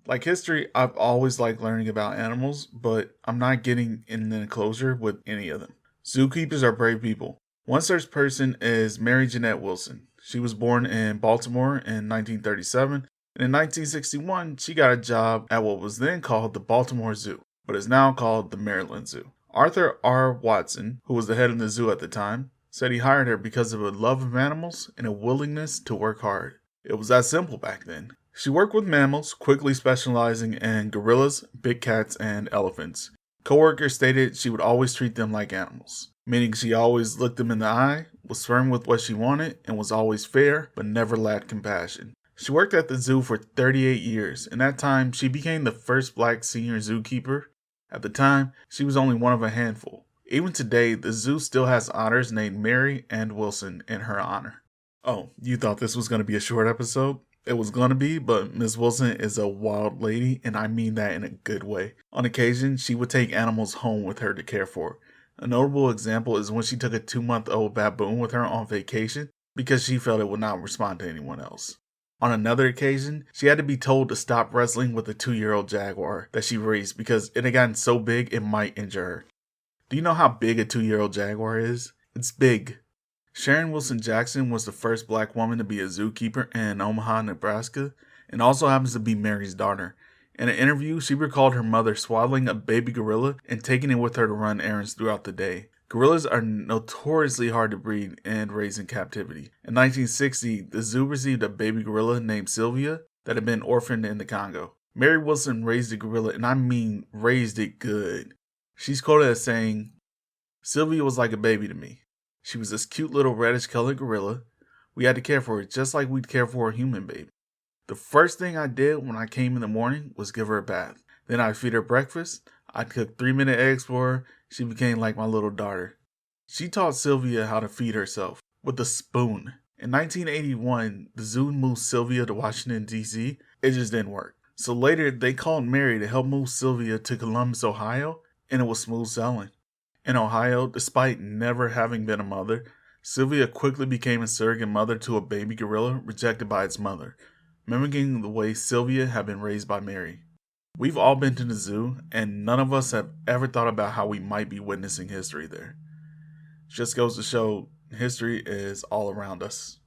Like history, I've always liked learning about animals, but I'm not getting in an enclosure with any of them. Zookeepers are brave people. One such person is Mary Jeanette Wilson. She was born in Baltimore in 1937, and in 1961, she got a job at what was then called the Baltimore Zoo, but is now called the Maryland Zoo. Arthur R. Watson, who was the head of the zoo at the time, said he hired her because of a love of animals and a willingness to work hard. It was that simple back then. She worked with mammals, quickly specializing in gorillas, big cats, and elephants. Coworkers stated she would always treat them like animals, meaning she always looked them in the eye, was firm with what she wanted, and was always fair, but never lacked compassion. She worked at the zoo for 38 years. In that time, she became the first Black Senior Zookeeper. At the time, she was only one of a handful. Even today, the zoo still has honors named Mary and Wilson in her honor. Oh, you thought this was going to be a short episode? It was going to be, but Miss Wilson is a wild lady, and I mean that in a good way. On occasion, she would take animals home with her to care for. A notable example is when she took a 2-month-old baboon with her on vacation because she felt it would not respond to anyone else. On another occasion, she had to be told to stop wrestling with a 2-year-old jaguar that she raised because it had gotten so big it might injure her. Do you know how big a 2-year-old jaguar is? It's big. Sharon Wilson Jackson was the first Black woman to be a zookeeper in Omaha, Nebraska, and also happens to be Mary's daughter. In an interview, she recalled her mother swaddling a baby gorilla and taking it with her to run errands throughout the day. Gorillas are notoriously hard to breed and raise in captivity. In 1960, the zoo received a baby gorilla named Sylvia that had been orphaned in the Congo. Mary Wilson raised the gorilla, and I mean raised it good. She's quoted as saying, "Sylvia was like a baby to me. She was this cute little reddish colored gorilla. We had to care for her just like we'd care for a human baby. The first thing I did when I came in the morning was give her a bath. Then I'd feed her breakfast. I'd cook 3-minute eggs for her. She became like my little daughter." She taught Sylvia how to feed herself with a spoon. In 1981, the zoo moved Sylvia to Washington, D.C. It just didn't work. So later, they called Mary to help move Sylvia to Columbus, Ohio, and it was smooth sailing. In Ohio, despite never having been a mother, Sylvia quickly became a surrogate mother to a baby gorilla rejected by its mother, mimicking the way Sylvia had been raised by Mary. We've all been to the zoo, and none of us have ever thought about how we might be witnessing history there. Just goes to show history is all around us.